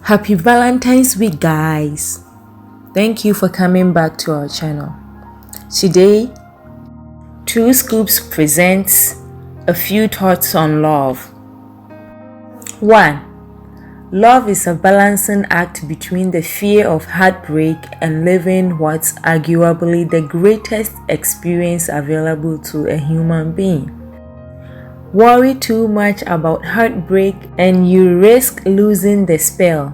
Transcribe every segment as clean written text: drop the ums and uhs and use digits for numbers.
Happy Valentine's Week, guys! Thank you for coming back to our channel. Today, Two Scoops presents a few thoughts on love. 1. Love is a balancing act between the fear of heartbreak and living what's arguably the greatest experience available to a human being. Worry too much about heartbreak and you risk losing the spell.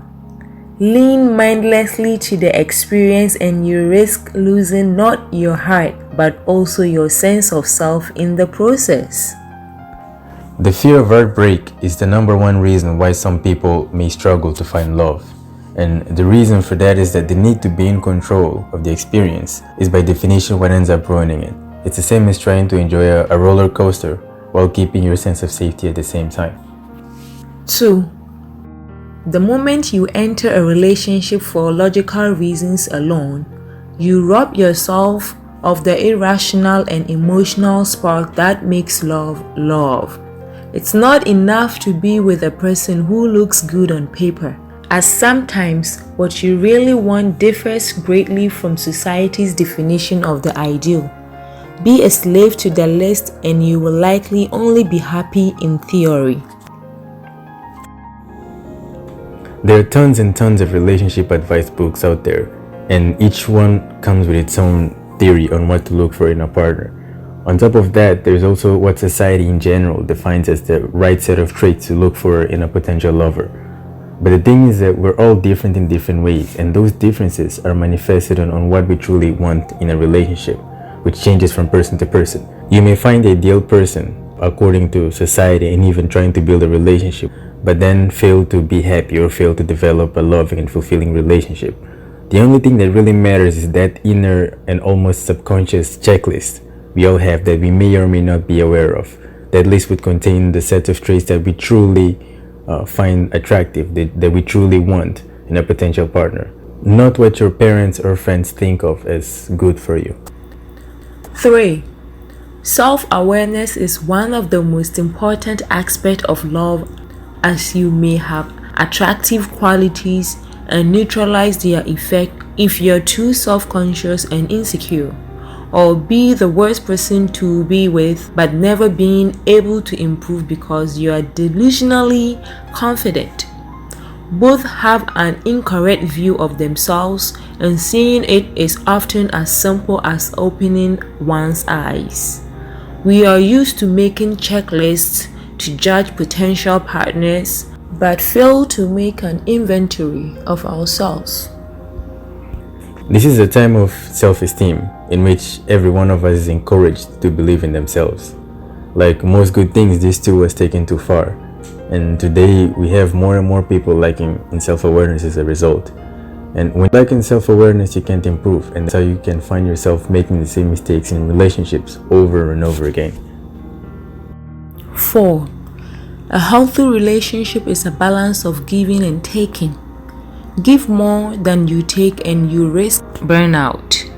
Lean mindlessly to the experience and you risk losing not your heart but also your sense of self in the process. The fear of heartbreak is the number one reason why some people may struggle to find love. And the reason for that is that the need to be in control of the experience is by definition what ends up ruining it. It's the same as trying to enjoy a roller coaster while keeping your sense of safety at the same time. 2. The moment you enter a relationship for logical reasons alone, you rob yourself of the irrational and emotional spark that makes love love. It's not enough to be with a person who looks good on paper, as sometimes what you really want differs greatly from society's definition of the ideal. Be a slave to the list and you will likely only be happy in theory. There are tons and tons of relationship advice books out there, and each one comes with its own theory on what to look for in a partner. On top of that, there's also what society in general defines as the right set of traits to look for in a potential lover. But the thing is that we're all different in different ways, and those differences are manifested on what we truly want in a relationship, which changes from person to person. You may find the ideal person according to society and even trying to build a relationship, but then fail to be happy or fail to develop a loving and fulfilling relationship. The only thing that really matters is that inner and almost subconscious checklist we all have that we may or may not be aware of. That list would contain the set of traits that we truly find attractive, that we truly want in a potential partner, not what your parents or friends think of as good for you. 3. Self-awareness is one of the most important aspects of love, as you may have attractive qualities and neutralize their effect if you're too self-conscious and insecure, or be the worst person to be with but never being able to improve because you are delusionally confident. Both have an incorrect view of themselves, and seeing it is often as simple as opening one's eyes. We are used to making checklists to judge potential partners, but fail to make an inventory of ourselves. This is a time of self-esteem in which every one of us is encouraged to believe in themselves. Like most good things, this too was taken too far. And today we have more and more people lacking in self-awareness as a result. And when lacking self-awareness, you can't improve, and so you can find yourself making the same mistakes in relationships over and over again. 4. A healthy relationship is a balance of giving and taking. Give more than you take and you risk burnout.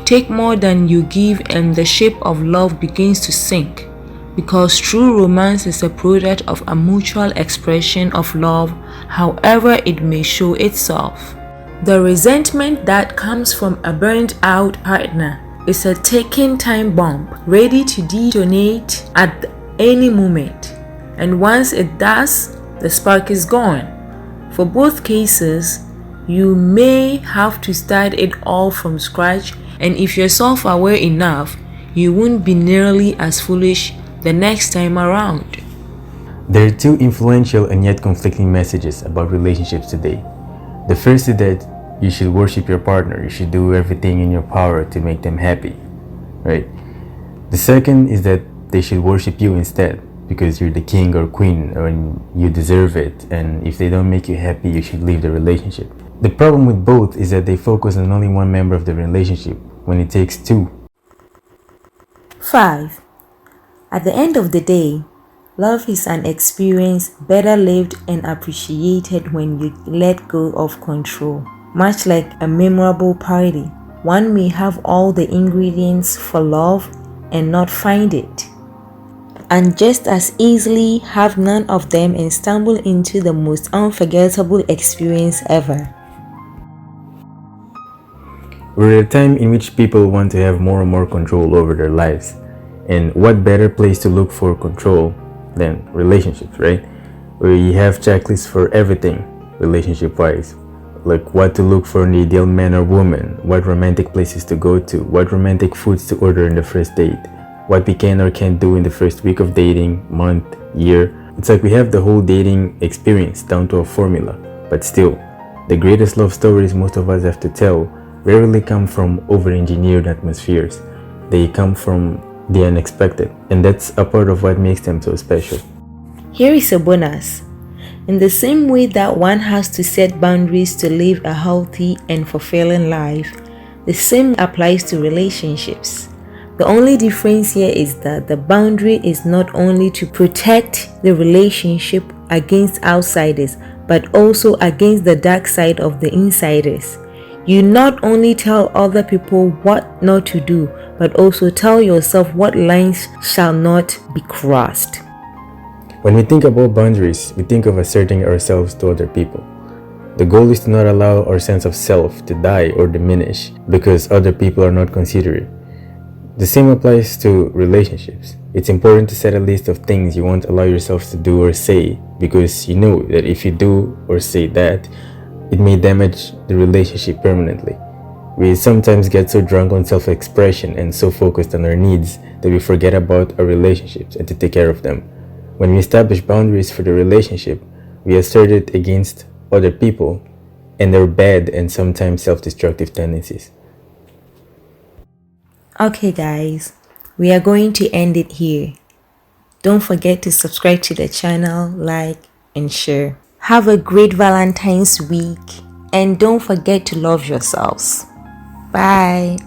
Take more than you give and the ship of love begins to sink, because true romance is a product of a mutual expression of love, however it may show itself. The resentment that comes from a burnt out partner is a ticking time bomb ready to detonate at any moment, and once it does, the spark is gone. For both cases, you may have to start it all from scratch, and if you're self-aware enough, you won't be nearly as foolish the next time around. There are two influential and yet conflicting messages about relationships today. The first is that you should worship your partner, you should do everything in your power to make them happy, right? The second is that they should worship you instead, because you're the king or queen and you deserve it, and if they don't make you happy, you should leave the relationship. The problem with both is that they focus on only one member of the relationship when it takes two. 5. At the end of the day, love is an experience better lived and appreciated when you let go of control. Much like a memorable party, one may have all the ingredients for love and not find it. and just as easily have none of them and stumble into the most unforgettable experience ever. We're at a time in which people want to have more and more control over their lives. And what better place to look for control than relationships, right? We have checklists for everything relationship-wise. Like what to look for in the ideal man or woman, what romantic places to go to, what romantic foods to order in the first date, what we can or can't do in the first week of dating, month, year. It's like we have the whole dating experience down to a formula. But still, the greatest love stories most of us have to tell rarely come from over-engineered atmospheres. They come from the unexpected, and that's a part of what makes them so special. Here is a bonus. In the same way that one has to set boundaries to live a healthy and fulfilling life, the same applies to relationships. The only difference here is that the boundary is not only to protect the relationship against outsiders, but also against the dark side of the insiders. You not only tell other people what not to do, but also tell yourself what lines shall not be crossed. When we think about boundaries, we think of asserting ourselves to other people. The goal is to not allow our sense of self to die or diminish because other people are not considerate. The same applies to relationships. It's important to set a list of things you won't allow yourself to do or say because you know that if you do or say that, it may damage the relationship permanently. We sometimes get so drunk on self-expression and so focused on our needs that we forget about our relationships and to take care of them. When we establish boundaries for the relationship, we assert it against other people and their bad and sometimes self-destructive tendencies. Okay guys, we are going to end it here. Don't forget to subscribe to the channel, like and share. Have a great Valentine's week and don't forget to love yourselves. Bye.